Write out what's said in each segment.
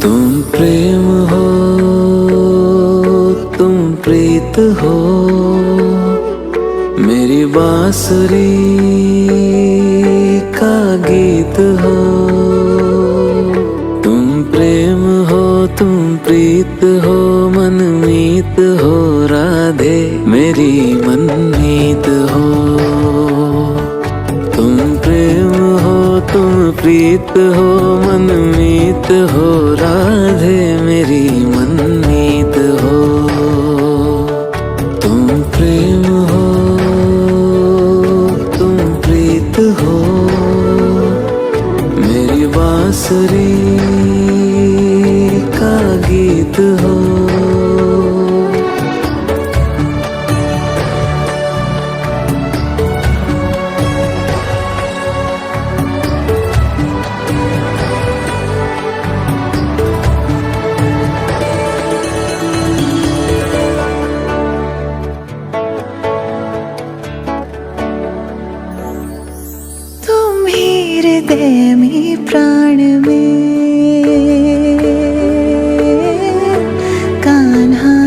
तुम प्रेम हो, तुम प्रीत हो, मेरी बांसुरी का गीत हो। तुम प्रेम हो, तुम प्रीत हो, मनमीत हो, राधे मेरी मनमीत हो। तुम प्रेम हो, तुम प्रीत हो, मनमीत हो, राधे मेरी मनमीत हो। तुम प्रेम हो, तुम प्रीत हो, मेरी बांसुरी का गीत हो। हृदय में प्राण में कान्हा,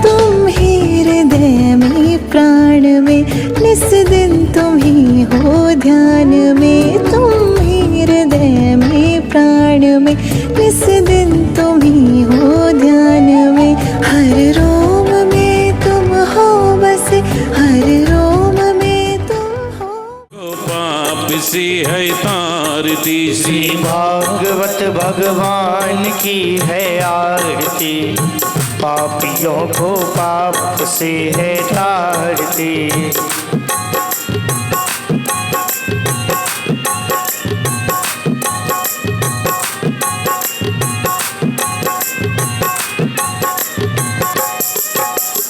तुम ही हृदय में प्राण में, निस दिन तुम ही हो ध्यान में। तुम ही हृदय में प्राण में, निस दिन तुम ही हो ध्यान में। हर रोम में तुम हो बसे, हर रोम में तुम हो। सी है तारती, श्री भागवत भगवान की है आरती। पापियों को पाप से है तारती।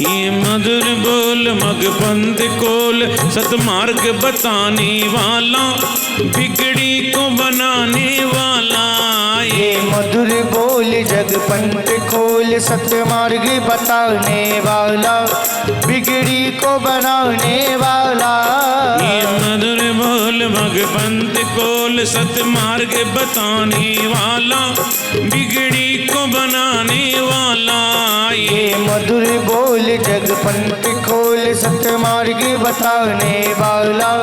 ये मधुर बोल मगपंथ कोल, सतमार्ग बताने वाला, बिगड़ी को बनाने वाला। ये मधुर बोल जगपंथ खोल, सतमार्ग बताने वाला, बिगड़ी को बनाने वाला। ये मधुर बोल मगपंथ कोल, सतमार्ग बताने वाला, बिगड़ी को बनाने वाला। ये मधुर बोल जगपंथ खोल, सतमार्ग बताने वाला,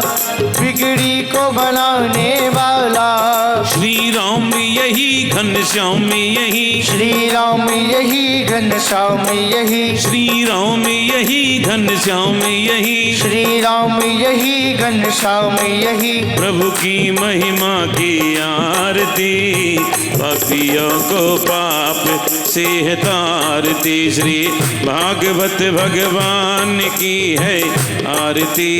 बिगड़ी को बनाने वाला। श्री राम यही घनश्याम यही, श्री राम यही घनश्याम यही, श्री राम यही घनश्याम यही, श्री राम यही घनश्याम यही। प्रभु की महिमा की आरती, पापियों को पाप से है तारती। श्री भागवत भगवान की है आरती,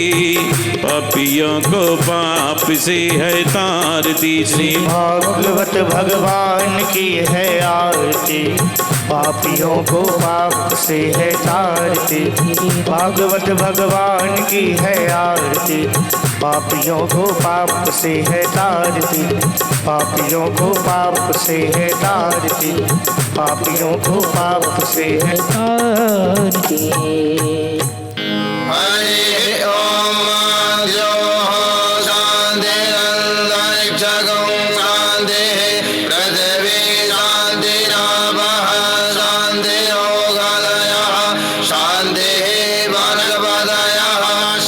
पापियों को पाप से है तारती। श्री भागवत भगवान की है आरती, पापियों को पाप से है तारती। भागवत भगवान की है आरती, पापियों को पाप से है तारती। पापियों को पाप से है तारती, पापियों को पाप से है तारती। हरि ओम जो शांति अंतरिक्षगं शांति, पृथ्वी शांति रापः शांति योगादयः शांति वनस्पतयः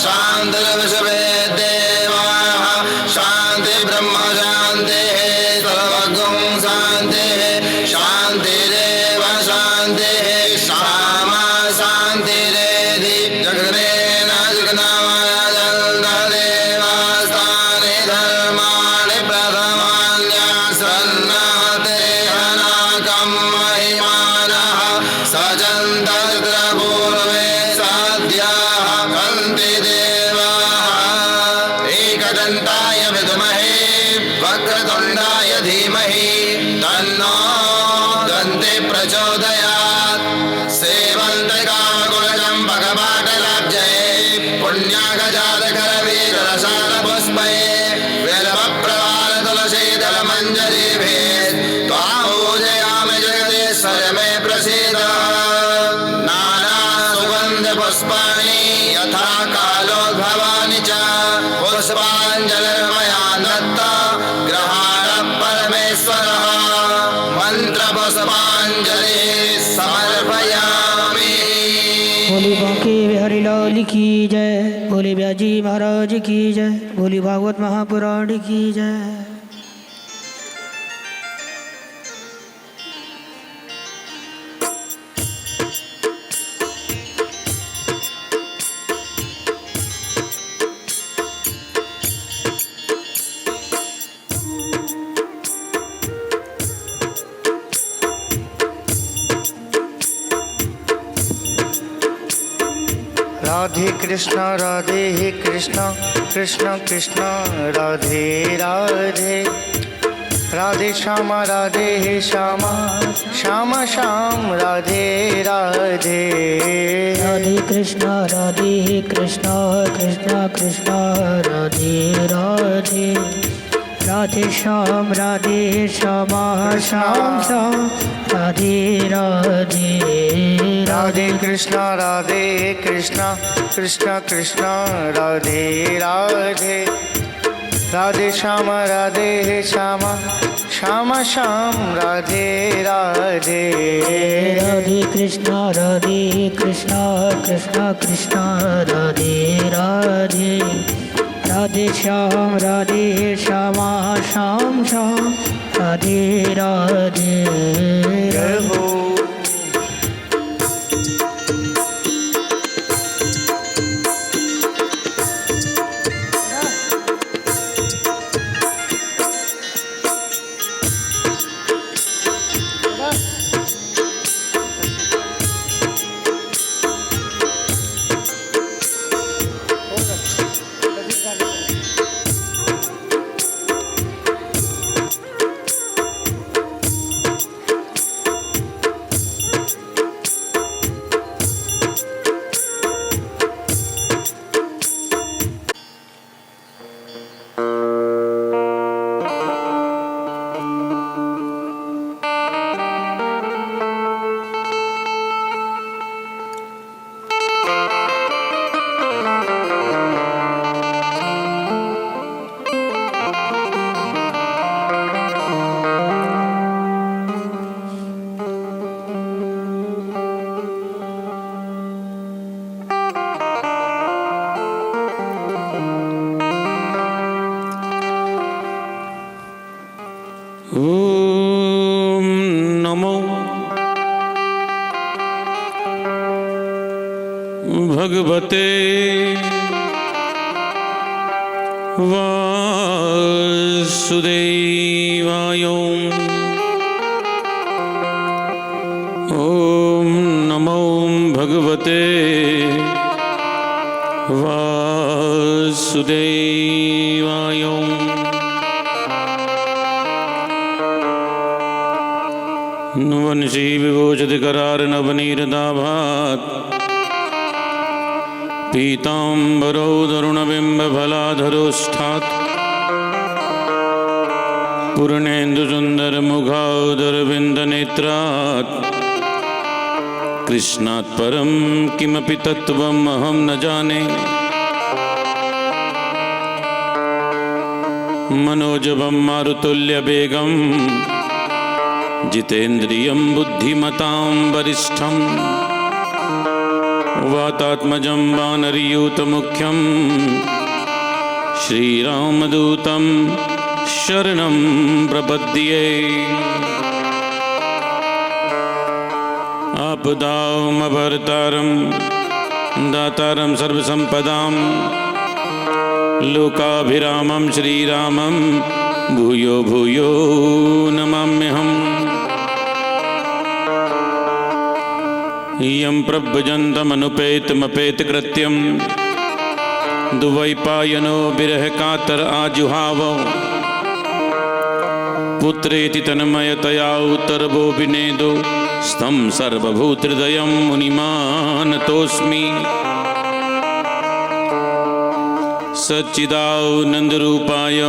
शान्तिर्विश्वे देवाः शांति ब्रह्म शांति सर्वगं शांति शांतिरेव शांति सामा शांतिरेधि जगदेन जगन्नाथाय जलदेवास्तानि धर्माणि प्रथमान्यासन्नाते अनाकं महिमानः सजन्तपूर्वे सद्यः कन्ति देवाः। एकदन्ताय विद्महे वक्रतुण्डाय धीमहि तन्नो दन्ति प्रचोदयात्। सेवन्तकामकुलचम्पकपाटलाब्जये पुण्यागजातकरवीररसालपुष्पये वेलवप्रवालतुलसीदलमञ्जरीभिः त्वामूजयामि जगदीश्वर मे प्रसीद। नानासुगन्धपुष्पाणि यथा कालोद्भवानि च पुष्पाञ्जलिर्मया दत्ता ग्रहाण परमेश्वर लाल की जय। बोले ब्याजी महाराज की जय। बोली भागवत महापुराण की जय। राधे कृष्णा कृष्ण कृष्ण राधे राधे, राधे श्यामा श्याम श्याम राधे राधे। राधे कृष्ण कृष्ण कृष्ण राधे राधे, राधे श्याम श्यामा श्याम श्याम राधे राधे। राधे कृष्ण कृष्ण कृष्ण राधे राधे, राधे श्याम श्याम श्याम राधे राधे। राधे कृष्ण कृष्ण कृष्ण राधे राधे, राधे श्याम श्यामा श्याम श्याम राधे राधे। जय हो। ओम नमो भगवते वासुदेवाय। ओम नमो भगवते वासुदेवाय। वंशी विभूषितकरार नवनीरदाभात्, पीताम्बरो तरुणबिम्बफलाधरोष्ठात्, पूर्णेन्दुसुन्दरमुखादरविन्दनेत्रात्, कृष्णात् परं किमपि तत्त्वम् अहं न जाने। मनोजवं मारुतुल्यवेगं जितेन्द्रियं बुद्धिमतां वरिष्ठं, वातात्मजं वानरयूतमुख्यं श्रीरामदूतं शरणं प्रपद्ये। आपदामभर्तारं दातारं सर्वसम्पदां, लोकाभिरामं श्रीरामं भूयो भूयो नमाम्यहम्। यं प्रव्रजन्तमनुपेतमपेतकृत्यं, द्वैपायनो विरहकातर आजुहाव। पुत्रेति तन्मयतया उत्तरवो विनेदो, स्तं सर्वभूतहृदयं मुनिमानतोऽस्मि। सच्चिदानन्दरूपाय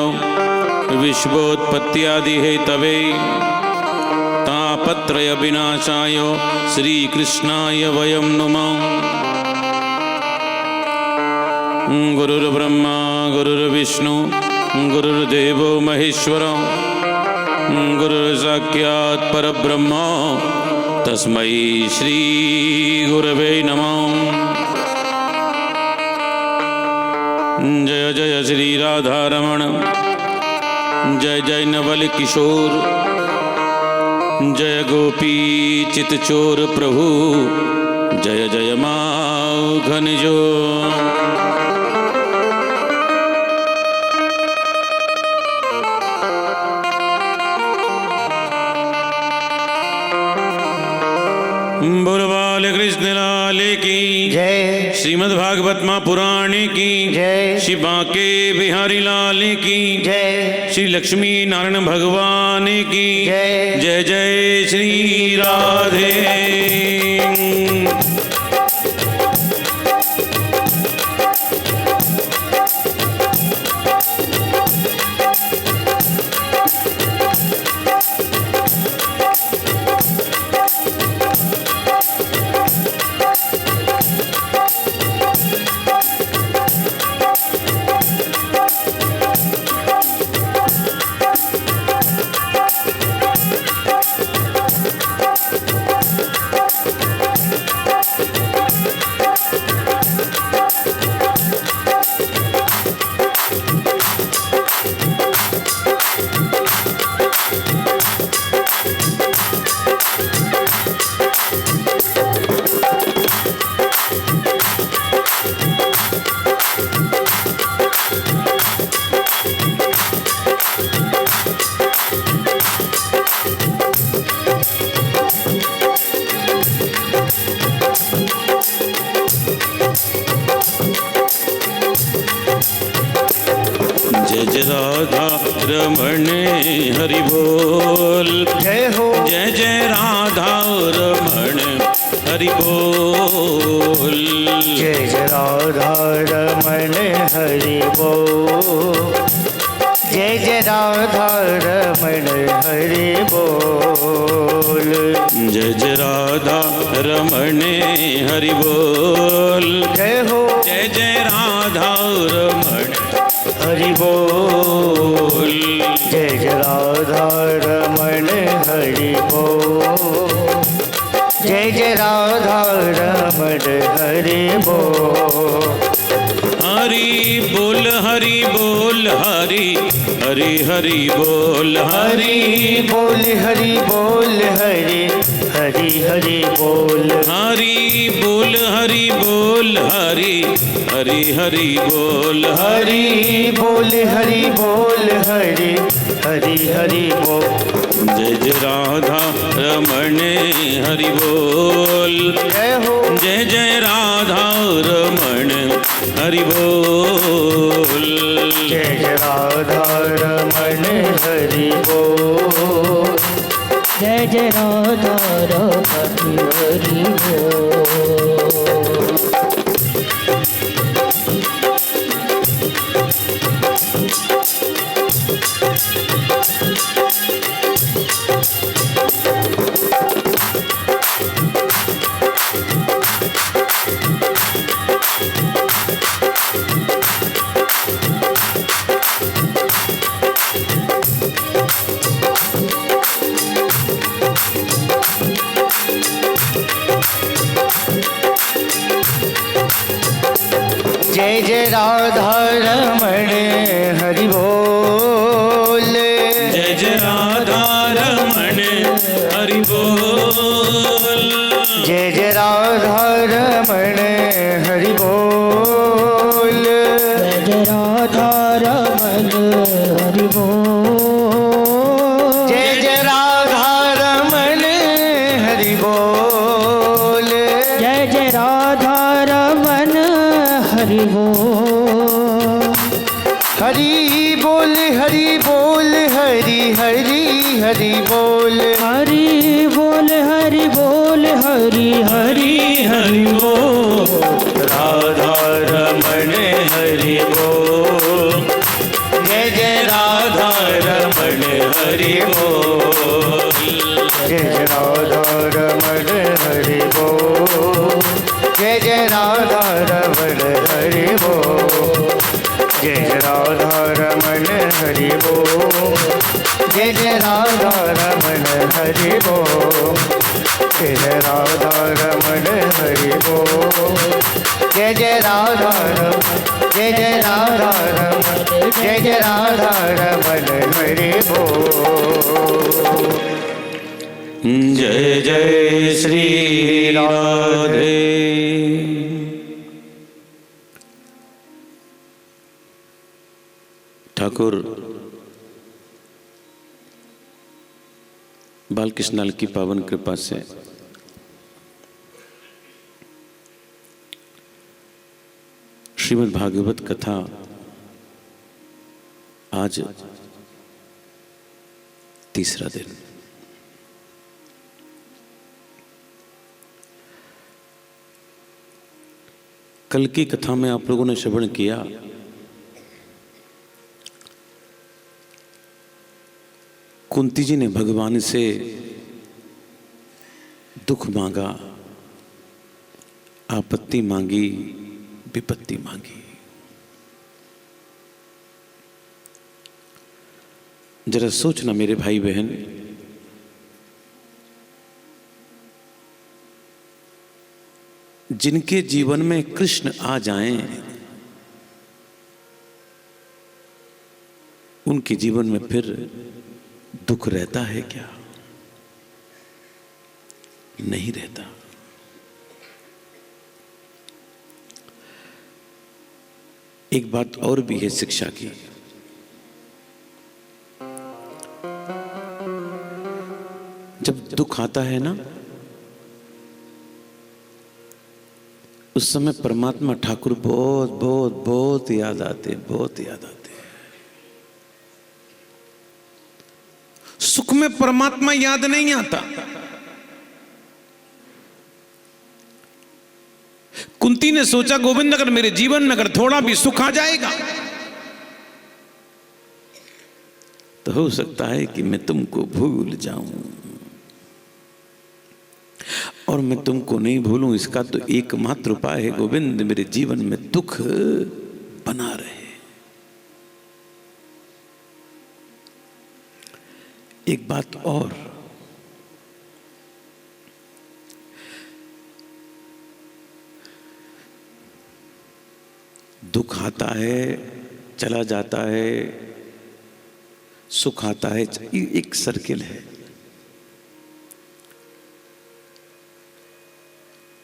विश्वोत्पत्त्यादिहेतवे, तापत्रयविनाशाय श्रीकृष्णाय वयं नमः। गुरुर्ब्रह्मा गुरुर्विष्णु गुरुर्देवो महेश्वर, गुरुर्साक्षात् परब्रह्म तस्मै श्रीगुरवे नमः। जय जय श्री राधा रमण, जय जय नवल किशोर, जय गोपी चित चोर प्रभु, जय जय माखन जो। बोल बाल कृष्ण लाल की जय। श्रीमद् भागवत महापुराण की जय। श्री बांके बिहारी लाल की जय। श्री लक्ष्मी नारायण भगवान की जय। जय जय श्री राधे। जय जय राधा रमण हरि बोल। जय हो। जय जय राधा रमण हरि बोल। जय जय राधा रमण हरि बोल। जय जय राधा रमण हरि बोल। जय जय राधा रमण हरि बोल। जय हो। जय जय राधा रमण हरि बोल। जय जय राधा रमण हरि बोल। जय जय राधा रमण हरि बोल। हरि बोल हरि बोल हरि हरि हरि बोल हरि बोल हरि बोल हरि हरि हरि बोल। हरि बोल हरि बोल हरि हरि हरि बोल हरि बोल हरि बोल हरि हरि हरि बोल। जय जय राधा रमण हरि बोल। जय हो। जय जय राधा रमण हरि बोल। जय जय राधा रमण हरि बोल। जय जय राधा रमण हरि बोल। जय जय राधा रमण हरि बोल। जय जय राधा रमण हरि बोल। जय जय राधा रमण हरि बोल। जय जय राधा रमण हरि बोल। जय जय राधा रमण हरि बोल। जय जय राधा रमण हरि बोल। हरि बोल हरि बोल हरि हरि हरि बोल। हरि बोल हरि बोल हरि हरि हरि बोल। राधा रमण हरि बोल। जय जय राधा रमण हरि बोल। जय जय राधा रमण हरि बोल। जय जय राधा रमण हरि बोल। जय जय राधा रमण हरि बोल। जय जय राधा रमण हरि बोल, जय जय राधा रमण हरि बोल, जय जय राधा रमण, जय जय राधा रमण, जय जय राधा रमण हरि बोल। जय जय श्री राधे। ठाकुर बालकृष्ण लाल की पावन कृपा से श्रीमद् भागवत कथा आज तीसरा दिन। कल की कथा में आप लोगों ने श्रवण किया कुंती जी ने भगवान से दुख मांगा, आपत्ति मांगी, विपत्ति मांगी। जरा सोचना मेरे भाई बहन, जिनके जीवन में कृष्ण आ जाएं, उनके जीवन में फिर दुख रहता है क्या? नहीं रहता। एक बात और भी है शिक्षा की। जब दुख आता है ना, उस समय परमात्मा ठाकुर बहुत बहुत बहुत याद आते, बहुत याद आते। सुख में परमात्मा याद नहीं आता। कुंती ने सोचा गोविंद अगर मेरे जीवन में अगर थोड़ा भी सुख आ जाएगा तो हो सकता है कि मैं तुमको भूल जाऊं, और मैं तुमको नहीं भूलूं इसका तो एकमात्र उपाय है गोविंद मेरे जीवन में दुख बना रहे। एक बात और, दुख आता है चला जाता है, सुख आता है, एक सर्किल है।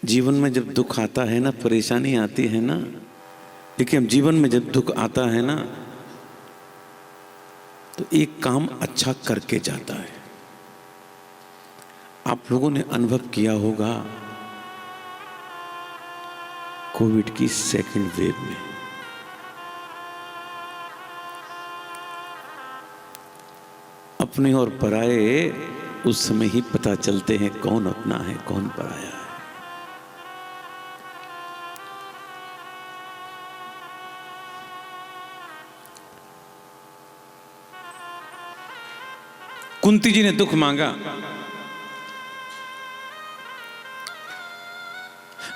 जीवन में जब दुख आता है ना, परेशानी आती है ना, लेकिन जीवन में जब दुख आता है ना तो एक काम अच्छा करके जाता है। आप लोगों ने अनुभव किया होगा कोविड की सेकंड वेव में, अपने और पराये उस समय ही पता चलते हैं कौन अपना है कौन पराया है। कुंती जी ने दुख मांगा,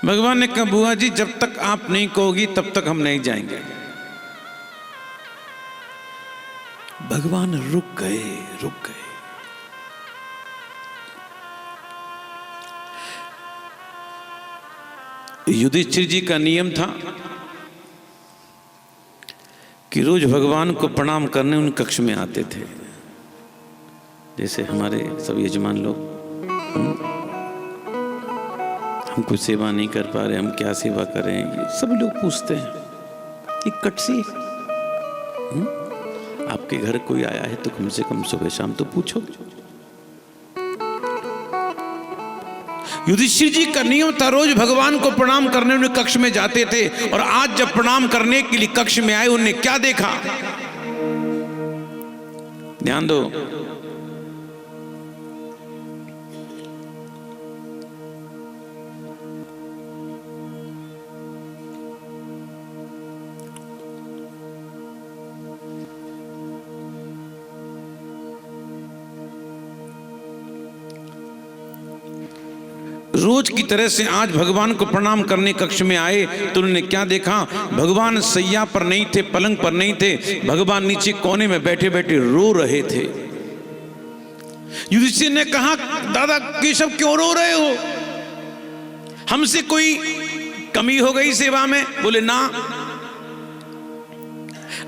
भगवान ने कहा बुआ जी जब तक आप नहीं कहोगी तब तक हम नहीं जाएंगे। भगवान रुक गए, रुक गए। युधिष्ठिर जी का नियम था कि रोज भगवान को प्रणाम करने उन कक्ष में आते थे। जैसे हमारे सब यजमान लोग, हम कुछ सेवा नहीं कर पा रहे, हम क्या सेवा करें, ये सब लोग पूछते हैं। एक कटसी, आपके घर कोई आया है तो कम से कम सुबह शाम तो पूछो। युधिष्ठिर जी का नियम था रोज भगवान को प्रणाम करने उन्हें कक्ष में जाते थे, और आज जब प्रणाम करने के लिए कक्ष में आए उन्हें क्या देखा? ध्यान दो, रोज की तरह से आज भगवान को प्रणाम करने कक्ष में आए तो उन्होंने क्या देखा? भगवान सैया पर नहीं थे, पलंग पर नहीं थे, भगवान नीचे कोने में बैठे बैठे रो रहे थे। युधिष्ठिर ने कहा, दादा केशव क्यों रो रहे हो? हमसे कोई कमी हो गई सेवा में? बोले ना।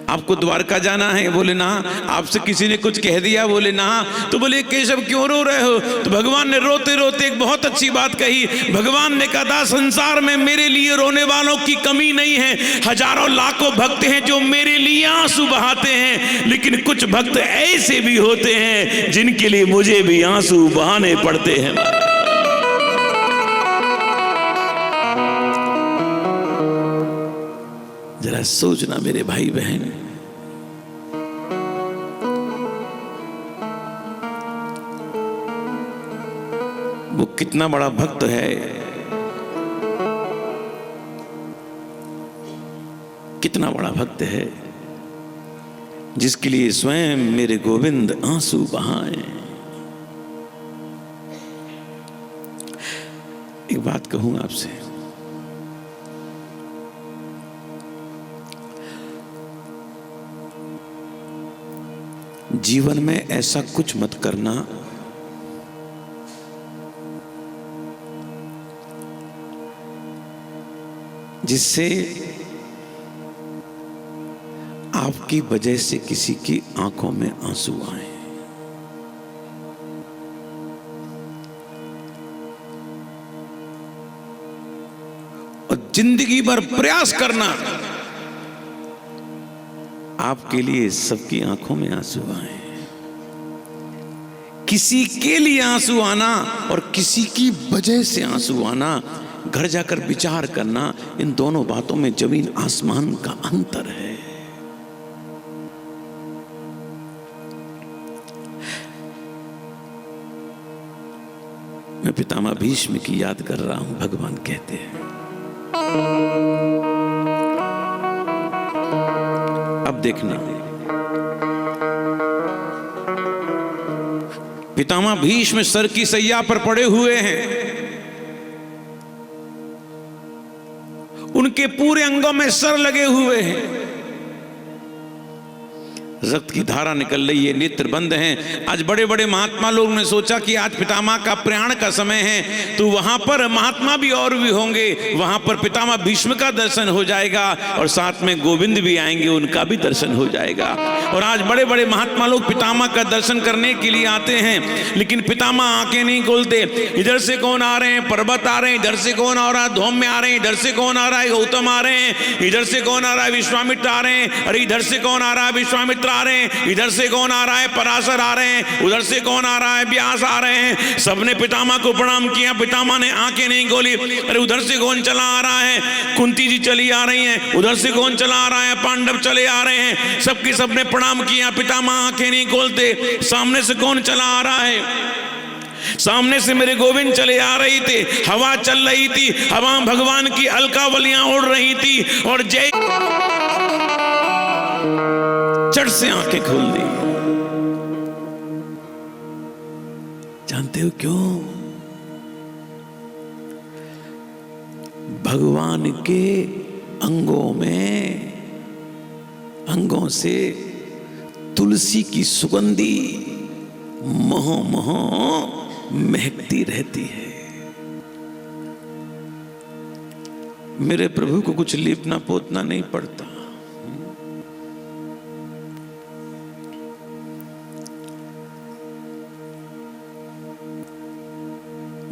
आपको द्वारका जाना है? बोले ना। आपसे किसी ने कुछ कह दिया? बोले ना। तो बोले केशव क्यों रो रहे हो? तो भगवान ने रोते रोते एक बहुत अच्छी बात कही। भगवान ने कहा, संसार में मेरे लिए रोने वालों की कमी नहीं है। हजारों लाखों भक्त हैं जो मेरे लिए आंसू बहाते हैं, लेकिन कुछ भक्त ऐसे भी होते हैं जिनके लिए मुझे भी आंसू बहाने पड़ते हैं। जरा सोचना मेरे भाई बहन, वो कितना बड़ा भक्त है, कितना बड़ा भक्त है जिसके लिए स्वयं मेरे गोविंद आंसू बहाए। एक बात कहूं आपसे, जीवन में ऐसा कुछ मत करना जिससे आपकी वजह से किसी की आंखों में आंसू आए। और जिंदगी भर प्रयास करना आपके लिए सबकी आंखों में आंसू आए। किसी के लिए आंसू आना और किसी की वजह से आंसू आना, घर जाकर विचार करना, इन दोनों बातों में जमीन आसमान का अंतर है। मैं पितामह भीष्म की याद कर रहा हूं। भगवान कहते हैं, अब देखना, पितामह भीष्म सर की सैया पर पड़े हुए हैं। उनके पूरे अंगों में सर लगे हुए हैं, रक्त की धारा निकल रही है, नेत्र बंद हैं। आज बड़े बड़े महात्मा लोगों ने सोचा कि आज पितामह का प्रयाण का समय है, तो वहां पर महात्मा भी और भी होंगे, वहां पर पितामह भीष्म का दर्शन हो जाएगा और साथ में गोविंद भी आएंगे, उनका भी दर्शन हो जाएगा। और आज बड़े बड़े महात्मा लोग पितामह का दर्शन करने के लिए आते हैं, लेकिन पितामह आंखें नहीं खोलते। इधर से कौन आ रहे हैं? पर्वत आ रहे हैं। इधर से कौन आ रहा है? धौम्य आ रहे हैं। इधर से कौन आ रहा है? गौतम आ रहे हैं। इधर से कौन आ रहा है? विश्वामित्र आ रहे हैं। अरे इधर से कौन आ रहा है? विश्वामित्र आ रहे हैं। इधर से कौन आ रहा है? पराशर आ रहे हैं। उधर से कौन आ रहा है? व्यास आ रहे हैं। सबने पितामह को प्रणाम किया, पितामह ने आंखें नहीं खोली। अरे उधर से कौन चला आ रहा है? कुंती जी चली आ रही हैं। उधर से कौन चला आ रहा है? पांडव चले आ रहे हैं। सबके सबने प्रणाम किया, पितामह आंखें नहीं खोलते। सामने से कौन चला आ रहा है? सामने से मेरे गोविंद चले आ रही थे, हवा चल रही थी, हवा भगवान की अलकावलियां उड़ रही थी और जय चट से आंखें खोल दी। जानते हो क्यों? भगवान के अंगों से तुलसी की सुगंधी महकती रहती है। मेरे प्रभु को कुछ लीपना पोतना नहीं पड़ता।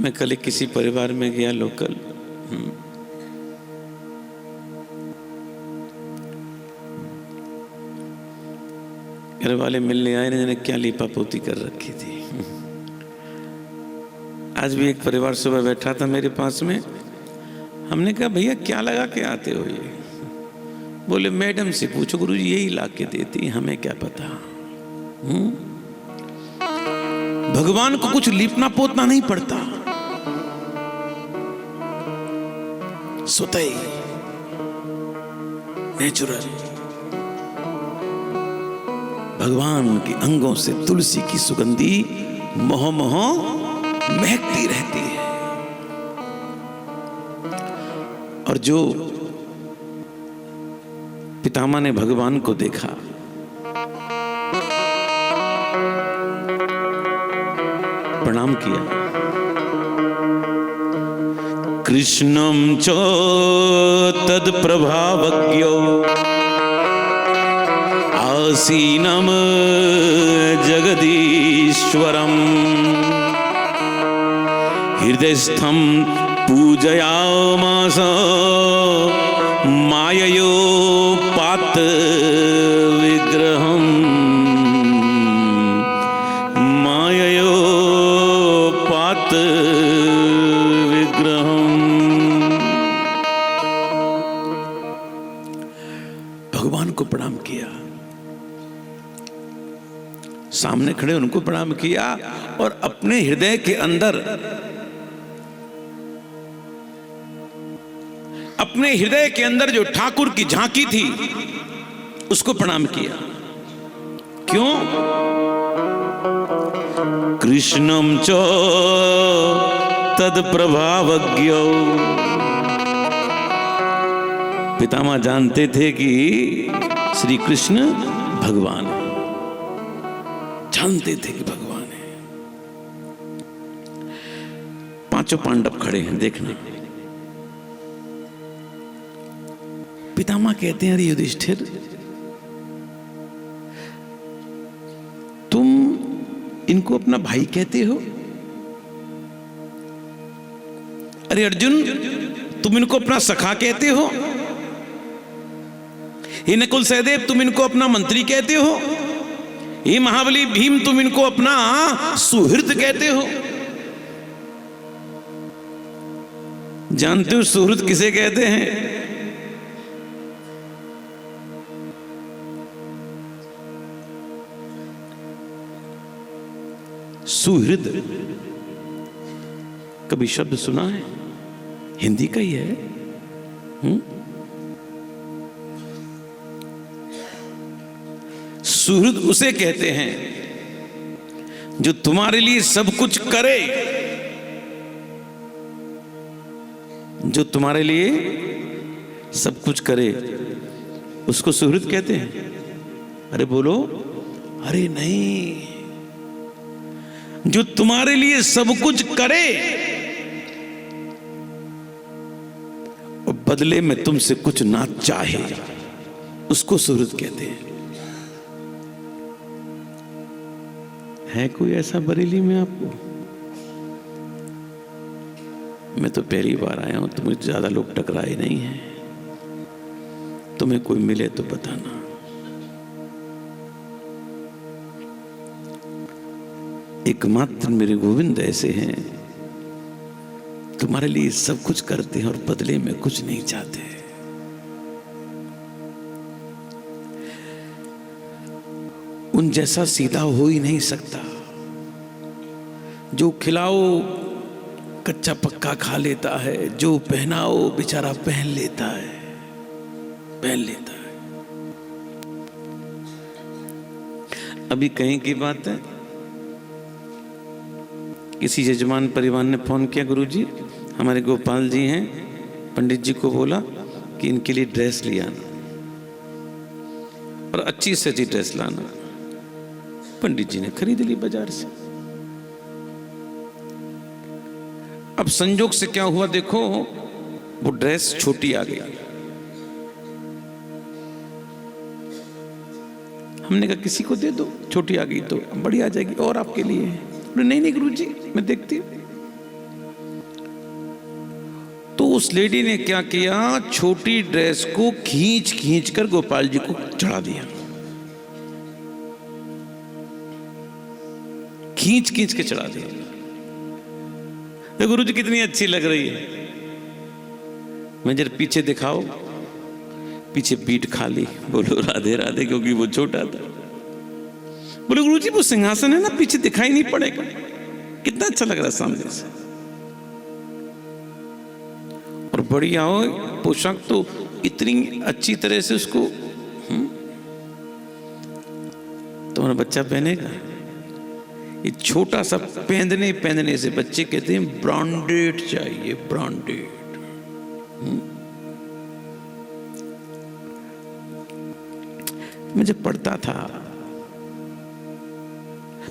मैं कल किसी परिवार में गया लोकल, घर वाले मिलने आए, ने क्या लीपा पोती कर रखी थी। आज भी एक परिवार सुबह बैठा था मेरे पास में, हमने कहा भैया क्या लगा के आते हो ये? बोले मैडम से पूछो, गुरुजी यही ला के देती, हमें क्या पता। भगवान को कुछ लीपना पोतना नहीं पड़ता, स्वतः नेचुरल। भगवान के अंगों से तुलसी की सुगंधी मोह महकती रहती है। और जो पितामह ने भगवान को देखा, प्रणाम किया। कृष्णम च तद प्रभावज्ञो आसीनम जगदीश्वरम हृदयस्थम पूजयामास माययोपात विग्रहम माययोपात विग्रहम। भगवान को प्रणाम किया, सामने खड़े उनको प्रणाम किया और अपने हृदय के अंदर, अपने हृदय के अंदर जो ठाकुर की झांकी थी उसको प्रणाम किया। क्यों? कृष्णम च तद प्रभावज्ञो। पितामह जानते थे कि श्री कृष्ण भगवान है, जानते थे कि भगवान है। पांचों पांडव खड़े हैं, देखना। पितामह कहते हैं, अरे युधिष्ठिर, तुम इनको अपना भाई कहते हो? अरे अर्जुन, तुम इनको अपना सखा कहते हो? हे नकुल सहदेव, तुम इनको अपना मंत्री कहते हो? हे महाबली भीम, तुम इनको अपना सुहृद कहते हो? जानते हो सुहृद किसे कहते हैं? सुहृद कभी शब्द सुना है? हिंदी का ही है। सुहृद उसे कहते हैं जो तुम्हारे लिए सब कुछ करे, जो तुम्हारे लिए सब कुछ करे, उसको सुहृद कहते हैं। अरे बोलो, अरे नहीं, जो तुम्हारे लिए सब कुछ करे और बदले में तुमसे कुछ ना चाहे, उसको सुहृद कहते हैं। है कोई ऐसा बरेली में आपको? मैं तो पहली बार आया हूं, तो मुझे ज्यादा लोग टकराए नहीं हैं। तुम्हें कोई मिले तो बताना। एकमात्र मेरे गोविंद ऐसे हैं, तुम्हारे लिए सब कुछ करते हैं और बदले में कुछ नहीं चाहते। उन जैसा सीधा हो ही नहीं सकता। जो खिलाओ कच्चा पक्का खा लेता है, जो पहनाओ बेचारा पहन लेता है, पहन लेता है। अभी कहीं की बात है, किसी यजमान परिवार ने फोन किया, गुरुजी हमारे गोपाल जी हैं, पंडित जी को बोला कि इनके लिए ड्रेस ले आना और अच्छी से अच्छी ड्रेस लाना। पंडित जी ने खरीद ली बाजार से। अब संजोग से क्या हुआ देखो, वो ड्रेस छोटी आ गई। हमने कहा किसी को दे दो, छोटी आ गई तो बड़ी आ जाएगी और आपके लिए। नहीं नहीं गुरुजी, मैं देखती हूं। तो उस लेडी ने क्या किया, छोटी ड्रेस को खींच खींच कर गोपाल जी को चढ़ा दिया, खींच खींच के चढ़ा दिया। तो गुरुजी कितनी अच्छी लग रही है। मैं जरा पीछे दिखाओ, पीछे पीठ खाली, बोलो राधे राधे, क्योंकि वो छोटा था। बोले गुरुजी वो सिंहासन है ना, पीछे दिखाई नहीं पड़ेगा। कितना अच्छा लग रहा है सामने से। और बढ़िया हो पोशाक तो इतनी अच्छी तरह से उसको तुम्हारा बच्चा पहनेगा। ये छोटा सा पहनने से बच्चे कहते हैं ब्रांडेड चाहिए, ब्रांडेड। मैं जब पढ़ता था,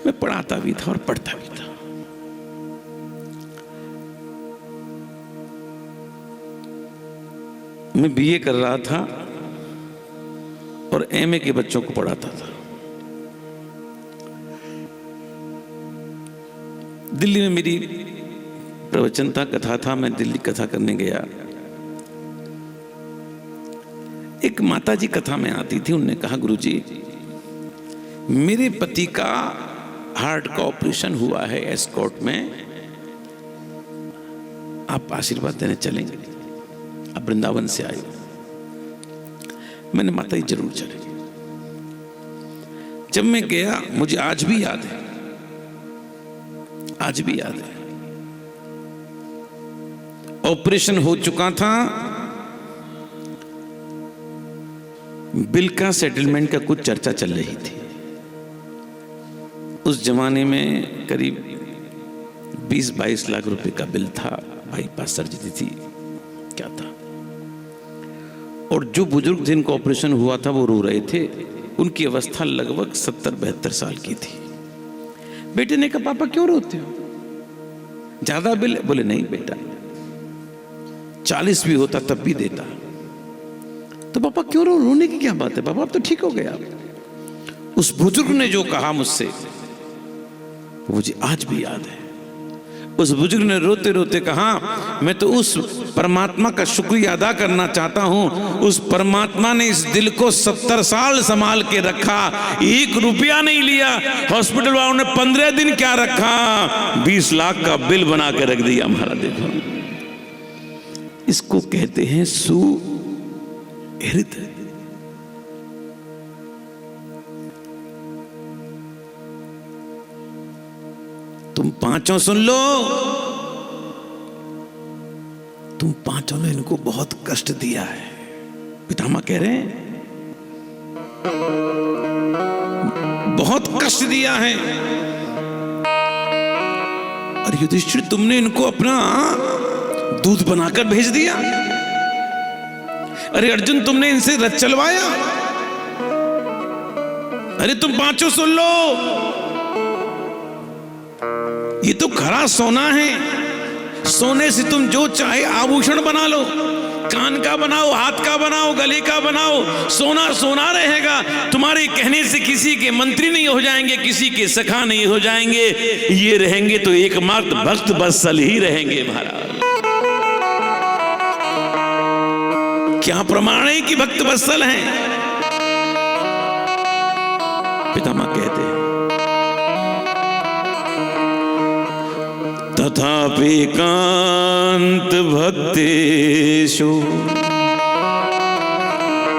मैं पढ़ाता भी था और पढ़ता भी था। मैं बीए कर रहा था और एमए के बच्चों को पढ़ाता था। दिल्ली में मेरी प्रवचन था, कथा था, मैं दिल्ली कथा करने गया। एक माताजी कथा में आती थी, उन्होंने कहा गुरुजी मेरे पति का हार्ट का ऑपरेशन हुआ है एस्कॉर्ट में, आप आशीर्वाद देने चलेंगे? अब वृंदावन से आए। मैंने माता जी जरूर चलेंगे। जब मैं गया, मुझे आज भी याद है, आज भी याद है, ऑपरेशन हो चुका था, बिल का सेटलमेंट का कुछ चर्चा चल रही थी। उस जमाने में करीब 20-22 लाख रुपए का बिल था, बाईपास सर्जरी थी, क्या था। और जो बुजुर्ग जिनको ऑपरेशन हुआ था वो रो रहे थे, उनकी अवस्था लगभग 70-72 साल की थी। बेटे ने कहा पापा क्यों रोते हो, ज्यादा बिल? बोले नहीं बेटा, 40 भी होता तब भी देता। तो पापा क्यों रोने की क्या बात है पापा, अब तो ठीक हो गया। उस बुजुर्ग ने जो कहा मुझसे मुझे आज भी याद है। उस बुजुर्ग ने रोते रोते कहा मैं तो उस परमात्मा का शुक्रिया अदा करना चाहता हूं, उस परमात्मा ने इस दिल को 70 साल संभाल के रखा, 1 रुपया नहीं लिया। हॉस्पिटल वालों ने 15 दिन क्या रखा, 20 लाख का बिल बना के रख दिया हमारा। देखो इसको कहते हैं सुहृद। तुम पांचों सुन लो, तुम पांचों ने इनको बहुत कष्ट दिया है। पितामह कह रहे हैं बहुत कष्ट दिया है। और युधिष्ठिर तुमने इनको अपना दूध बनाकर भेज दिया। अरे अर्जुन तुमने इनसे रथ चलवाया। अरे तुम पांचों सुन लो, ये तो खरा सोना है। सोने से तुम जो चाहे आभूषण बना लो, कान का बनाओ, हाथ का बनाओ, गले का बनाओ, सोना सोना रहेगा। तुम्हारे कहने से किसी के मंत्री नहीं हो जाएंगे, किसी के सखा नहीं हो जाएंगे। ये रहेंगे तो एकमात्र भक्त वत्सल ही रहेंगे महाराज। क्या प्रमाण है कि भक्त वत्सल हैं? पितामह कहते हैं तथापि कांत भक्तेषु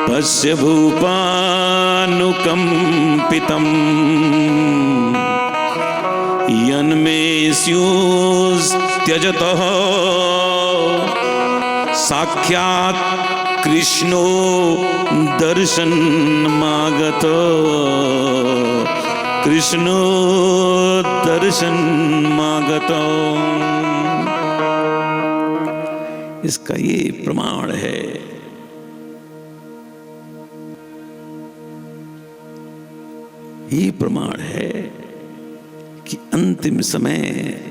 पश्य भूपानुकंपितम् यन्मे स्युस्त्यजतः साक्षात् कृष्णो दर्शनमागत। कृष्णो दर्शनमागत। इसका ये प्रमाण है। ये प्रमाण है कि अंतिम समय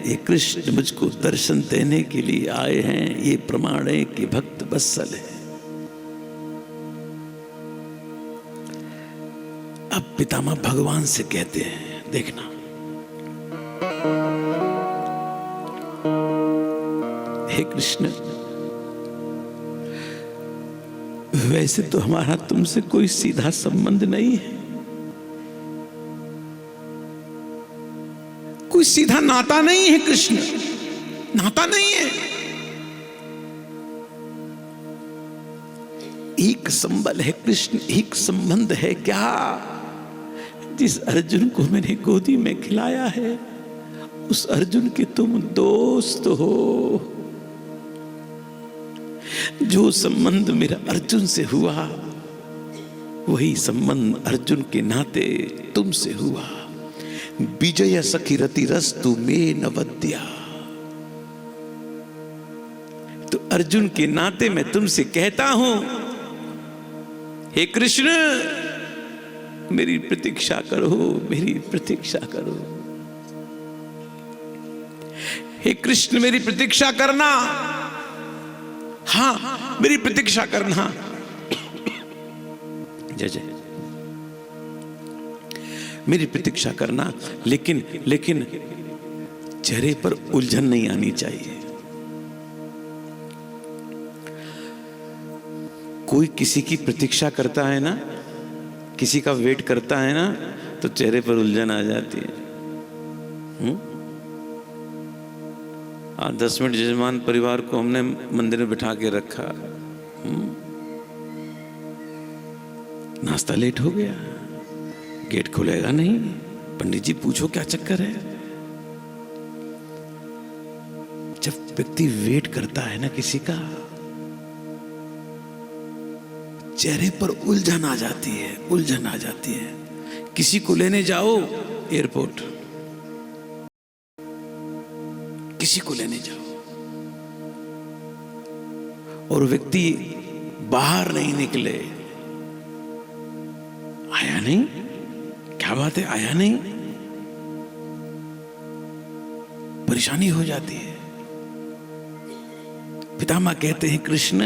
ये कृष्ण मुझको दर्शन देने के लिए आए हैं। ये प्रमाण है कि भक्त वत्सल है। अब पितामह भगवान से कहते हैं देखना, हे कृष्ण वैसे तो हमारा तुमसे कोई सीधा संबंध नहीं है, कोई सीधा नाता नहीं है कृष्ण, नाता नहीं है। एक संबल है कृष्ण, एक संबंध है। क्या? जिस अर्जुन को मैंने गोदी में खिलाया है उस अर्जुन के तुम दोस्त हो। जो संबंध मेरा अर्जुन से हुआ वही संबंध अर्जुन के नाते तुमसे हुआ। विजय सखी रति रस्तु में नवद्या। तो अर्जुन के नाते मैं तुमसे कहता हूं हे कृष्ण मेरी प्रतीक्षा करो, मेरी प्रतीक्षा करो। हे कृष्ण मेरी प्रतीक्षा करना। हाँ मेरी प्रतीक्षा करना। जय जय, मेरी प्रतीक्षा करना, लेकिन चेहरे पर उलझन नहीं आनी चाहिए। कोई किसी की प्रतीक्षा करता है ना, किसी का वेट करता है ना, तो चेहरे पर उलझन आ जाती है। 10 मिनट जजमान परिवार को हमने मंदिर में बिठा के रखा, नाश्ता लेट हो गया, गेट खुलेगा नहीं, पंडित जी पूछो क्या चक्कर है। जब व्यक्ति वेट करता है ना किसी का, चेहरे पर उलझन आ जाती है, उलझन आ जाती है। किसी को लेने जाओ एयरपोर्ट, किसी को लेने जाओ और व्यक्ति बाहर नहीं निकले, आया नहीं, क्या बात है, आया नहीं, परेशानी हो जाती है। पितामह कहते हैं कृष्ण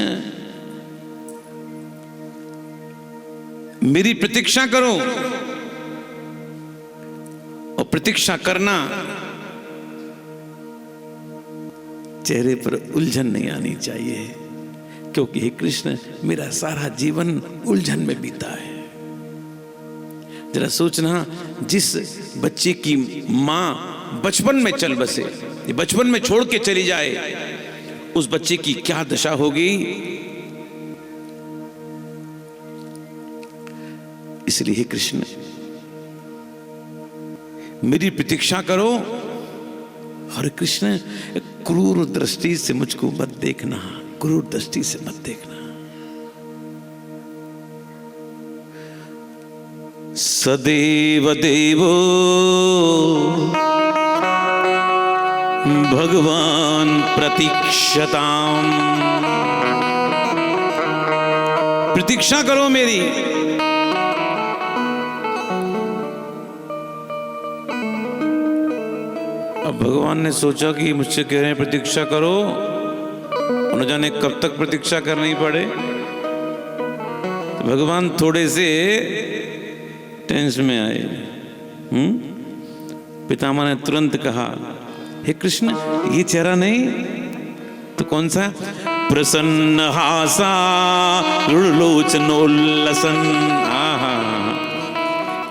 मेरी प्रतीक्षा करो, और प्रतीक्षा करना चेहरे पर उलझन नहीं आनी चाहिए, क्योंकि हे कृष्ण मेरा सारा जीवन उलझन में बीता है। जरा सोचना, जिस बच्चे की मां बचपन में चल बसे, बचपन में छोड़ के चली जाए, उस बच्चे की क्या दशा होगी। इसलिए हे कृष्ण मेरी प्रतीक्षा करो, और कृष्ण क्रूर दृष्टि से मुझको मत देखना, क्रूर दृष्टि से मत देखना। सदैव देवो भगवान प्रतीक्षताम, प्रतीक्षा करो मेरी। अब भगवान ने सोचा कि मुझसे कह रहे हैं प्रतीक्षा करो, न जाने कब तक प्रतीक्षा करनी पड़े। तो भगवान थोड़े से टेंशन में आए। पितामह ने तुरंत कहा, हे कृष्ण ये चेहरा नहीं तो कौन सा? प्रसन्न हासा लोचनोल्लसन।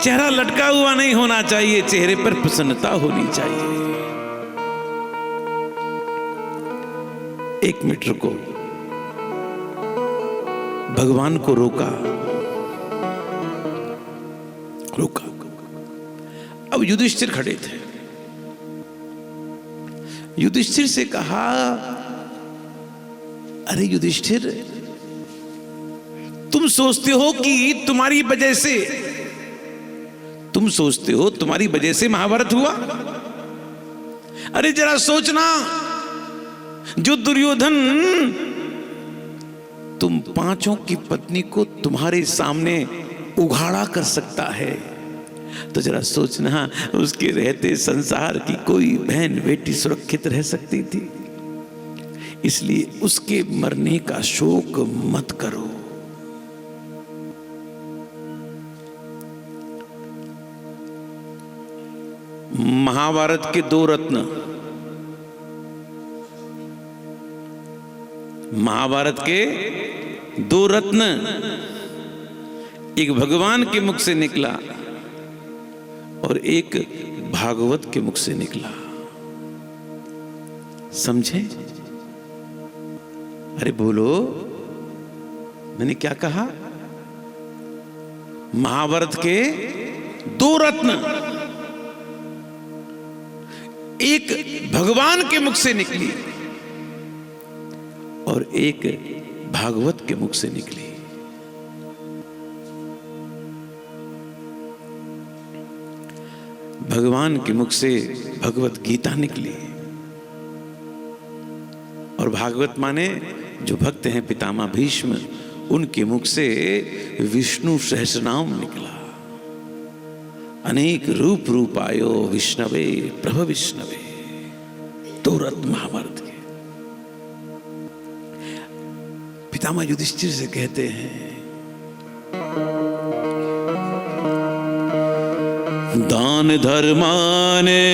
चेहरा लटका हुआ नहीं होना चाहिए, चेहरे पर प्रसन्नता होनी चाहिए। एक मिनट रुको, भगवान को रोका। अब युधिष्ठिर खड़े थे। युधिष्ठिर से कहा, अरे युधिष्ठिर तुम सोचते हो कि तुम्हारी वजह से महाभारत हुआ? अरे जरा सोचना, जो दुर्योधन तुम पांचों की पत्नी को तुम्हारे सामने उघाड़ा कर सकता है, तो जरा सोचना उसके रहते संसार की कोई बहन बेटी सुरक्षित रह सकती थी? इसलिए उसके मरने का शोक मत करो। महाभारत के दो रत्न, महाभारत के दो रत्न, एक भगवान के मुख से निकला और एक भागवत के मुख से निकला। समझे? अरे बोलो, मैंने क्या कहा? महाभारत के दो रत्न, एक भगवान के मुख से निकली और एक भागवत के मुख से निकली। भगवान के मुख से भगवत गीता निकली और भागवत माने जो भक्त हैं पितामह भीष्म, उनके मुख से विष्णु सहस्रनाम निकला। अनेक रूप रूपायो विष्णवे प्रभ विष्णवे, दो रत्न महाभारत के। पितामह युधिष्ठिर से कहते हैं, दान धर्माने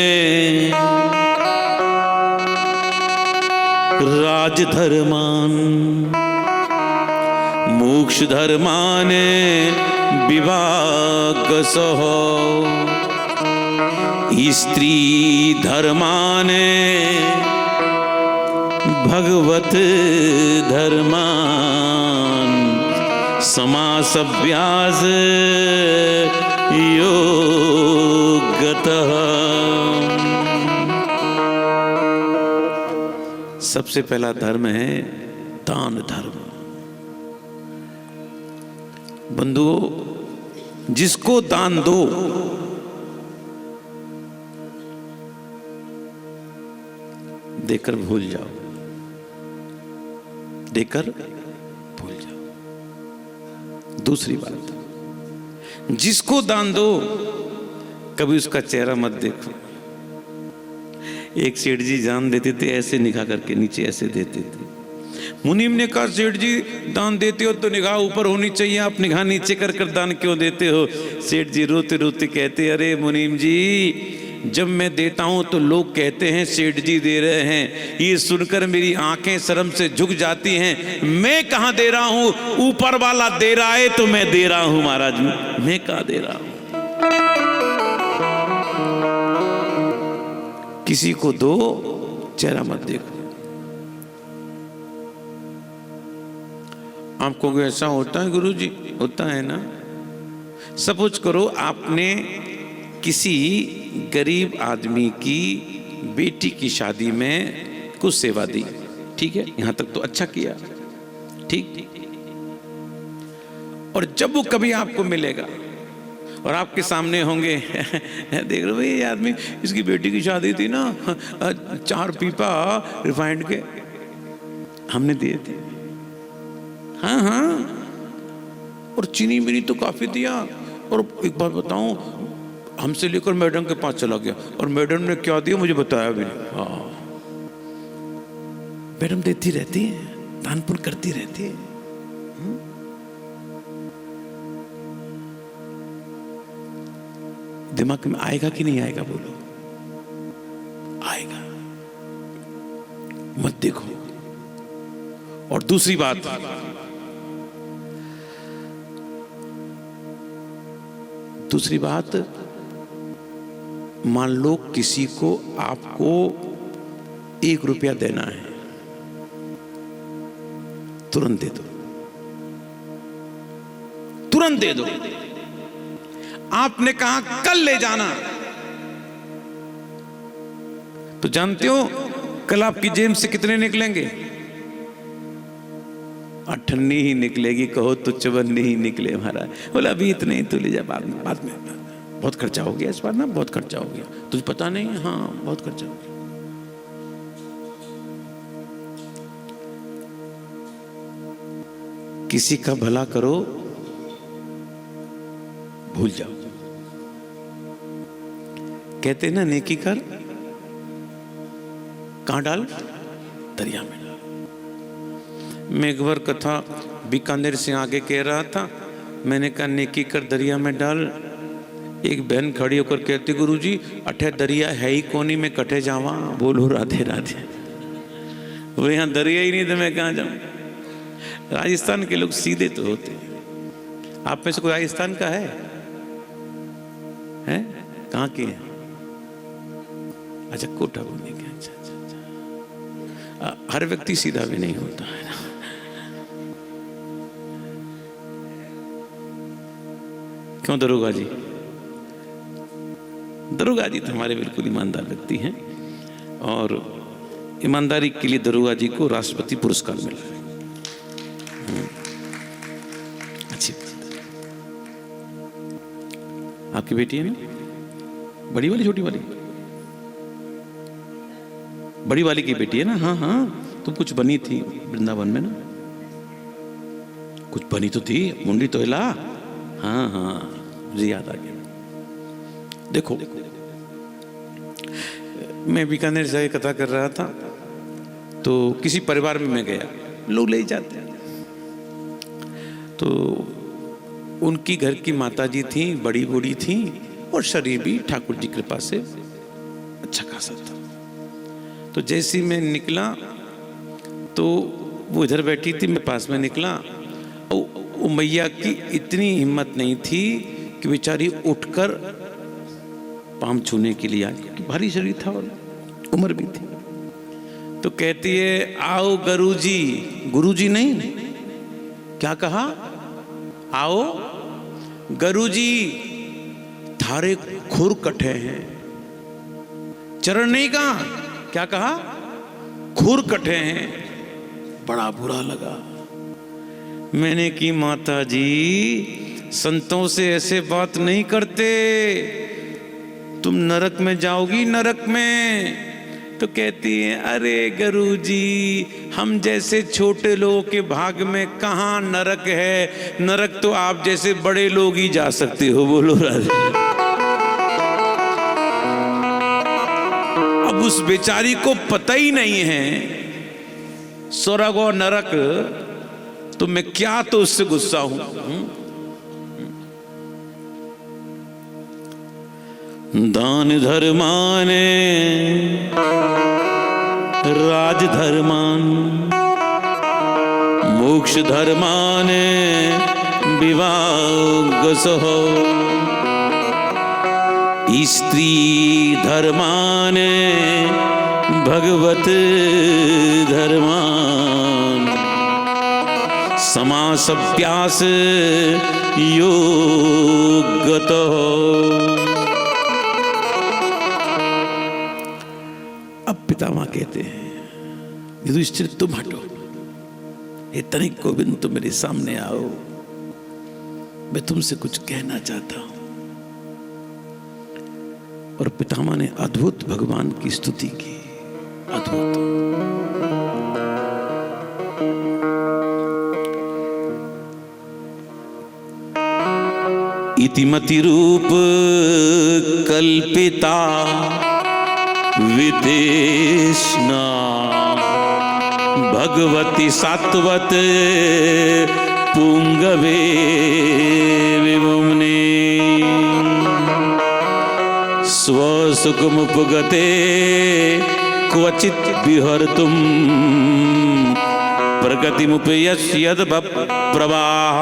राज धर्मान मोक्ष धर्माने विभागसः स्त्री धर्माने भगवत धर्मान समासभ्यास योगतः। सबसे पहला धर्म है दान धर्म। बंधुओं, जिसको दान दो देकर भूल जाओ, देकर भूल जाओ। दूसरी बात, जिसको दान दो कभी उसका चेहरा मत देखो। एक सेठ जी दान देते थे, ऐसे निगाह करके नीचे ऐसे देते थे। मुनीम ने कहा, सेठ जी दान देते हो तो निगाह ऊपर होनी चाहिए, आप निगाह नीचे कर कर दान क्यों देते हो? सेठ जी रोते रोते कहते, अरे मुनीम जी, जब मैं देता हूं तो लोग कहते हैं सेठ जी दे रहे हैं, ये सुनकर मेरी आंखें शर्म से झुक जाती हैं। मैं कहां दे रहा हूं, ऊपर वाला दे रहा है तो मैं दे रहा हूं महाराज, मैं कहां दे रहा हूं। किसी को दो, चेहरा मत देखो। आपको ऐसा होता है गुरुजी? होता है ना। सपोज करो आपने किसी गरीब आदमी की बेटी की शादी में कुछ सेवा दी, ठीक है, यहां तक तो अच्छा किया, ठीक। और जब वो कभी आपको मिलेगा और आपके सामने होंगे, देख रहे हो ये आदमी, इसकी बेटी की शादी थी ना, 4 पीपा रिफाइंड के हमने दिए थे, हाँ हाँ, और चीनी मिनी तो काफी दिया। और एक बात बताऊं, हमसे लेकर मैडम के पास चला गया और मैडम ने क्या दिया मुझे बताया भी नहीं। हाँ, मैडम देती रहती है, दान पुण्य करती रहती है। दिमाग में आएगा कि नहीं आएगा? बोलो, आएगा, मत देखो। और दूसरी बात, मान लो किसी को आपको 1 रुपया देना है, तुरंत दे दो, तुरंत दे दो। आपने कहा कल ले जाना, तो जानते हो कल आपकी जेब से कितने निकलेंगे? 98 ही निकलेगी, कहो तो 54 ही निकले महाराज। बोला अभी इतने ही तो ले जा, बाद में बहुत खर्चा हो गया इस बार ना, बहुत खर्चा हो गया, तुझे पता नहीं? हाँ, बहुत खर्चा हो गया। किसी का भला करो, भूल जाओ। कहते ना, नेकी कर, कहां डाल? दरिया में डाल। मैं एक बार कथा बीकानेर से आगे कह रहा था, मैंने कहा नेकी कर दरिया में डाल। एक बहन खड़ी होकर कहती, गुरुजी अठे दरिया है ही कोनी, में कटे जावा। बोलो राधे राधे। वो यहाँ दरिया ही नहीं तो मैं कहाँ जाऊँ? राजस्थान के लोग सीधे तो होते। आप में से कोई राजस्थान का है? कहाँ के हैं? अच्छा, कोटा बोलने के। अच्छा अच्छा अच्छा। हर व्यक्ति सीधा भी नहीं होता है ना। क्यों दरोगा जी? दरोगा जी तो हमारे बिल्कुल ईमानदार व्यक्ति हैं, और ईमानदारी के लिए दरोगा जी को राष्ट्रपति पुरस्कार मिला है। अच्छी बात। आपकी बेटी है ना? बड़ी वाली छोटी वाली? बड़ी वाली की बेटी है ना? हाँ हाँ, तुम कुछ बनी थी वृंदावन में ना, कुछ बनी तो थी, मुंडी तो हिला। हाँ हाँ, मुझे याद आ गया। देखो, मैं बीकानेर से कथा कर रहा था, तो किसी परिवार में मैं गया, लोग ले जाते हैं, तो उनकी घर की माताजी थी, बड़ी बूढ़ी थी और शरीर भी ठाकुर जी की कृपा से अच्छा खासा था। तो जैसे ही मैं निकला तो वो इधर बैठी थी, मैं पास में निकला, और मैया की इतनी हिम्मत नहीं थी कि बेचारी उठकर पाँव छूने के लिए आई, क्योंकि भारी शरीर था और उम्र भी थी। तो कहती है, आओ गुरुजी। गुरुजी नहीं, क्या कहा? आओ गुरुजी, थारे खुर कटे हैं। चरण नहीं कहा, क्या कहा? खुर कटे हैं। बड़ा बुरा लगा। मैंने की माता जी, संतों से ऐसे बात नहीं करते, तुम नरक में जाओगी, नरक में। तो कहती है, अरे गुरुजी, हम जैसे छोटे लोगों के भाग में कहाँ नरक है? नरक तो आप जैसे बड़े लोग ही जा सकते हो। बोलो राधे। अब उस बेचारी को पता ही नहीं है स्वर्ग और नरक, तो मैं क्या तो उससे गुस्सा हूं। दान धर्मान राज धर्मान मोक्ष धर्मान विवाह सहो स्त्री धर्मान भगवत धर्मान समासभ्यास योगतो। अब पितामह कहते हैं, युधिष्ठिर तुम हटो, हे तनिक गोविंद तुम मेरे सामने आओ, मैं तुमसे कुछ कहना चाहता हूं। और पितामह ने अद्भुत भगवान की स्तुति की, अद्भुत। इतिमति रूप कल्पिता विदेशना भगवती सात्वत पुंगवे विमुने स्वसुखमुपगते क्वचित विहर्तुम प्रगतिमुपयस्यद प्रवाह।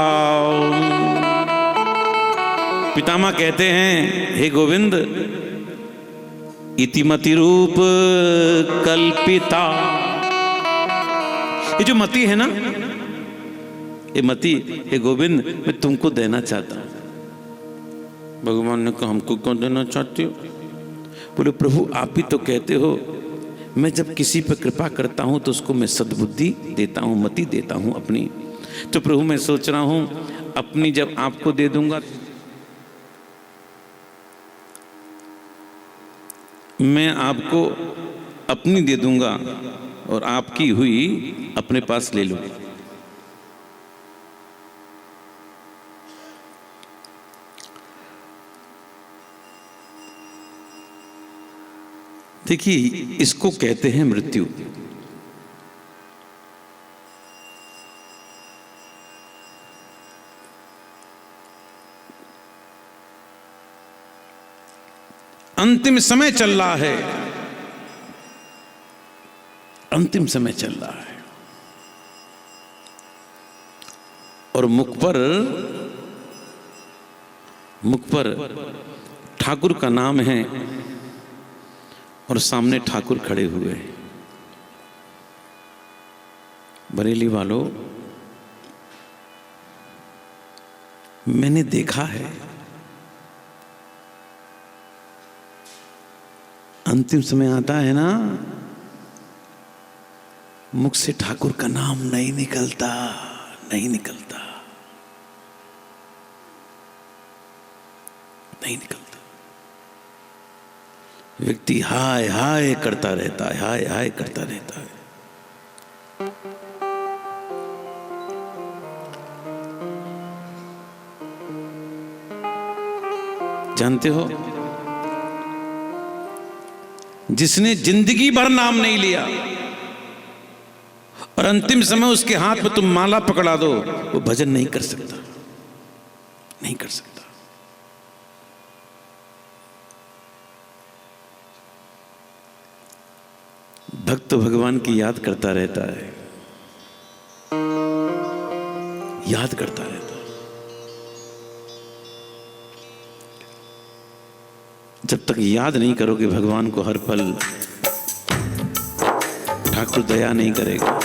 पितामह कहते हैं, हे गोविंद, इतिमति रूप कल्पिता, ये जो मति है ना, ये मति, हे गोविंद, मैं तुमको देना चाहता हूं। भगवान ने कहा, हमको कौन देना चाहते हो? बोले, प्रभु आप ही तो कहते हो, मैं जब किसी पर कृपा करता हूं तो उसको मैं सद्बुद्धि देता हूं, मति देता हूं अपनी। तो प्रभु मैं सोच रहा हूं अपनी जब आपको दे दूंगा, मैं आपको अपनी दे दूंगा और आपकी हुई अपने पास ले लूंगा। देखिए, इसको कहते हैं मृत्यु। अंतिम समय चल रहा है, अंतिम समय चल रहा है, और मुख पर ठाकुर का नाम है और सामने ठाकुर खड़े हुए हैं। बरेली वालों, मैंने देखा है अंतिम समय आता है ना, मुख से ठाकुर का नाम नहीं निकलता, नहीं निकलता, नहीं निकलता। व्यक्ति हाय हाय करता रहता है, हाय हाय करता रहता है। जानते हो, जिसने जिंदगी भर नाम नहीं लिया और अंतिम समय उसके हाथ में तुम माला पकड़ा दो, वो भजन नहीं कर सकता, नहीं कर सकता। भक्त तो भगवान की याद करता रहता है, याद करता रहता है। जब तक याद नहीं करोगे भगवान को हर पल, ठाकुर दया नहीं करेगा।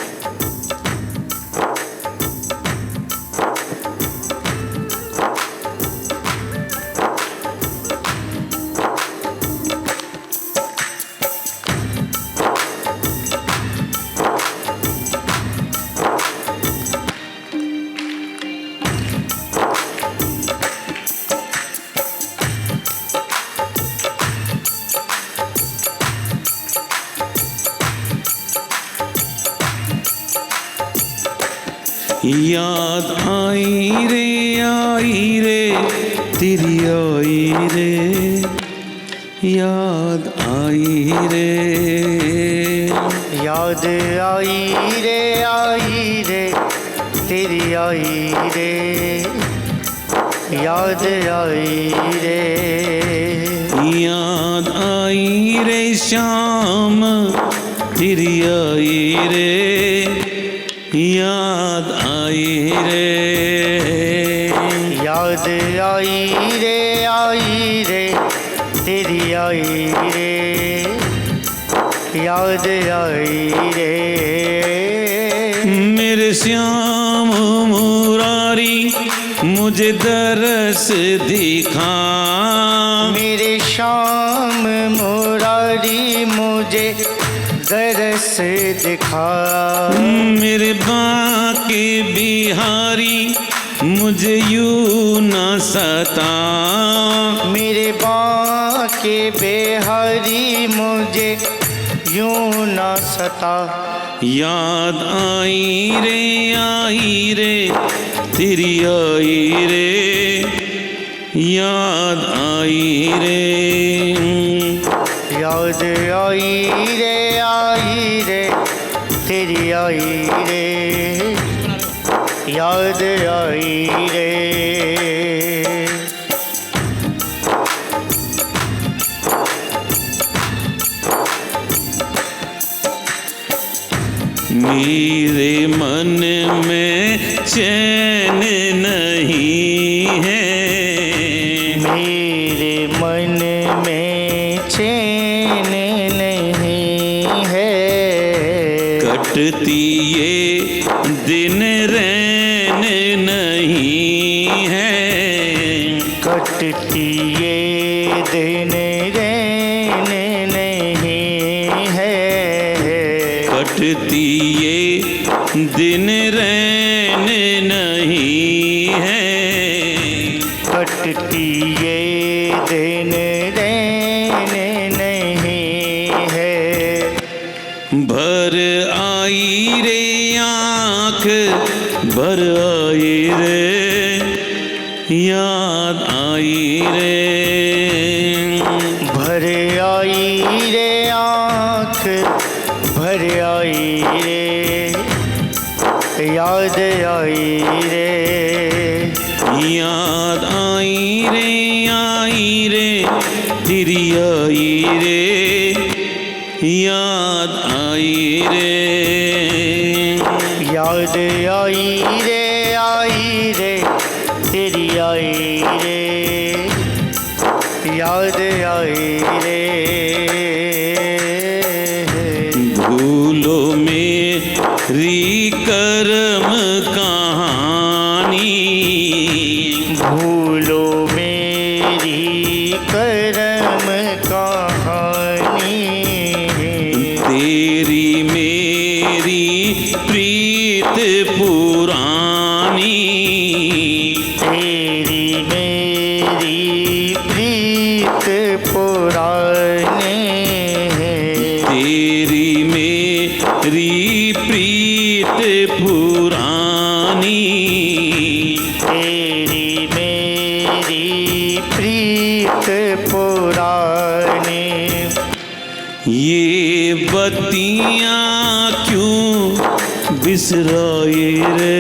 याद आई रे तेरी आई रे, याद आई रे, याद आई रे तेरी आई रे, याद आई रे, याद आई रे श्याम तेरी आई रे, याद आई रे, याद आई रे तेरी आई रे, याद आई रे, मेरे श्याम मुरारी मुझे दरस दिखा, मेरे श्याम मुरारी मुझे दरस दिखा, मेरे बाके बिहारी मुझे यूं न सता, मेरे बाके बिहारी मुझे यूं न सता, याद आई रे तेरी आई रे, याद आई रे, याद आई रे तेरी आई रे, याद आई रे, मेरे मन में चैन नहीं है, मेरे मन में चैन नहीं है, कटती ये दिन रैन नहीं है, कटती ये दिन रैन नहीं है, कटती ये दिन रैन नहीं है, कटती ये दिन रैन नहीं है, भर आई रे आँख भर आई रे, याद आई रे, भर आई रे आँख भर आई रे, याद आई रे, याद आई रे तेरी आई रे, याद आई रे, याद आई रे तेरी आई रे, याद आई रे, भूलो मेरी कर्म कहानी, भूलो मेरी कर्म कहानी, तेरी मेरी प्रीत पुरानी, तेरी मेरी प्रीत पुरानी, तेरी मेरी प्रीत पुरानी, तेरी मेरी प्रीत पुरानी, ये बत्तियाँ क्यों बिसराई रे,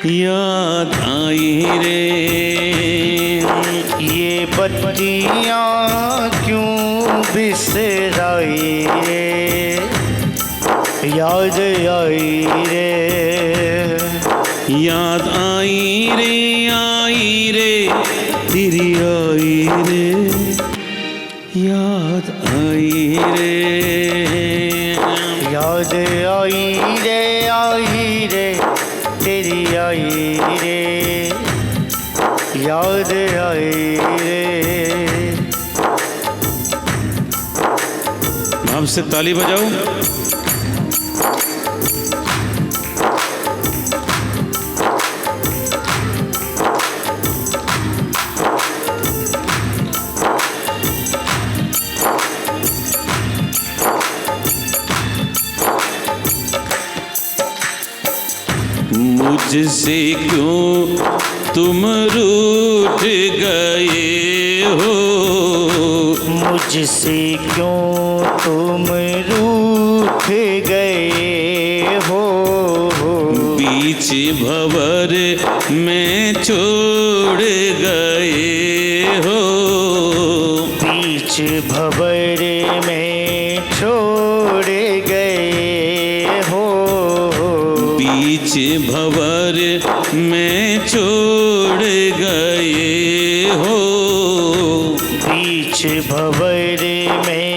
याद आई रे। ये बत्तियाँ क्यों बिसराई रे, याद आई रे। याद आई रे तेरी आई रे, याद आई रे। याद आई रे तेरी आई रे, याद आई रे। भाव से ताली बजाओ। मुझसे क्यों तुम रूठ गए हो, मुझसे क्यों तुम रूठ गए हो। बीच भंवर में छोड़ गए हो, बीच भंवर में छोड़ गए हो। बीच भंवर में छोड़ गए हो, बीच भंवर में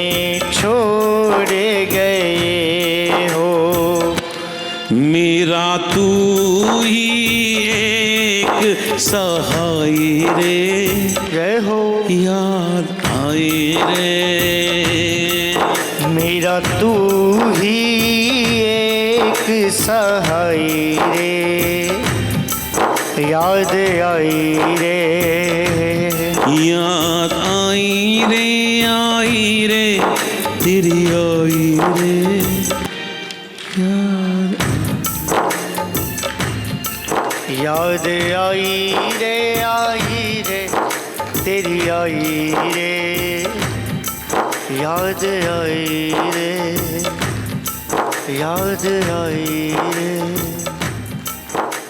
छोड़ गए हो। मेरा तू ही एक सहाय रे, जय हो। याद आए रे। मेरा तू ही एक सहाय रे, याद आई रे। याद आई रे तेरी आई रे, याद आई रे तेरी आई रे, याद आई रे, याद आई रे,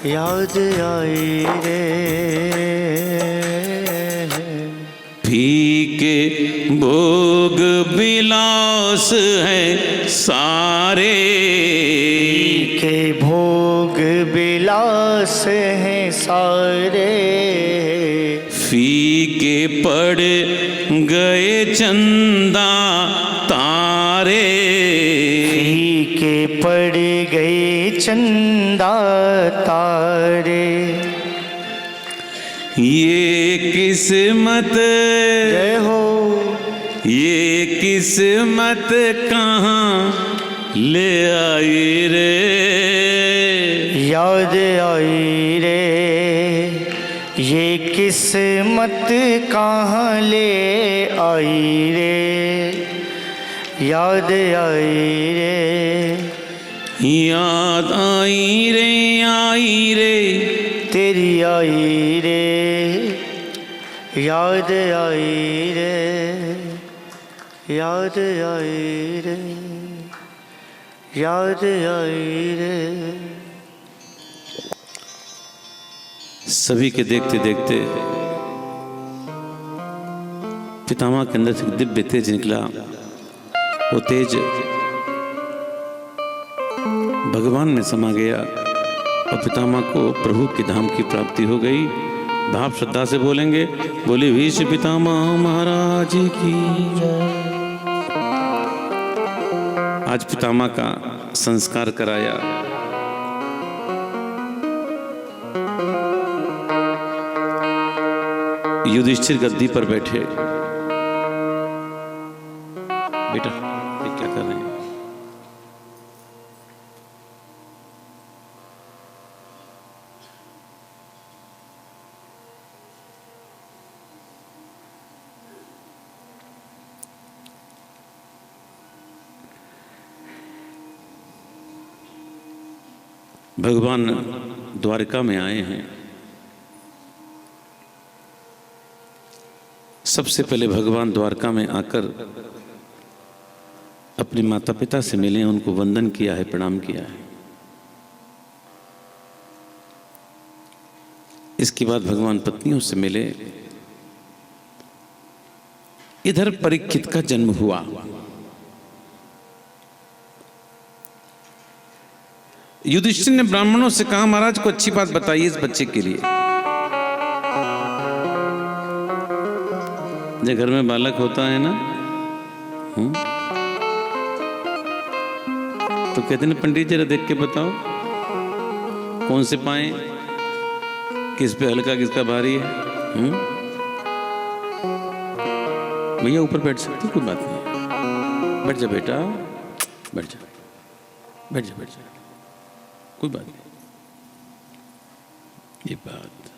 याद आई रे। फीके भोग विलास हैं सारे, के भोग विलास हैं सारे। फीके पड़ गए चंदा तारे, फीके पड़ गए चंदा तारे। ये किस्मत, जय हो। ये किस्मत कहाँ ले आई रे, याद आई रे। ये किस्मत कहाँ ले आई रे, याद आई रे। याद आई रे तेरी आई रे, याद आई रे, याद आई रे, याद आई रे। सभी के देखते देखते पितामह के अंदर से दिव्य तेज निकला। वो तेज भगवान में समा गया और पितामह को प्रभु के धाम की प्राप्ति हो गई। भाव श्रद्धा से बोलेंगे, बोले भीष्म पितामह महाराज की जय। आज पितामह का संस्कार कराया। युधिष्ठिर गद्दी पर बैठे। बेटा ये क्या कर रहे हैं? भगवान द्वारका में आए हैं। सबसे पहले भगवान द्वारका में आकर अपने माता पिता से मिले, उनको वंदन किया है, प्रणाम किया है। इसके बाद भगवान पत्नियों से मिले। इधर परीक्षित का जन्म हुआ। युधिष्ठिर ने ब्राह्मणों से कहा, महाराज को अच्छी बात बताइए इस बच्चे के लिए। जब घर में बालक होता है ना, तो कहते हैं पंडित जरा देख के बताओ कौन से पाए, किस पे हल्का किसका भारी है। भैया ऊपर बैठ सकती, कोई बात नहीं, बैठ जा बेटा, बैठ जा, बैठ जा, बैठ जा, कोई बात नहीं। ये बात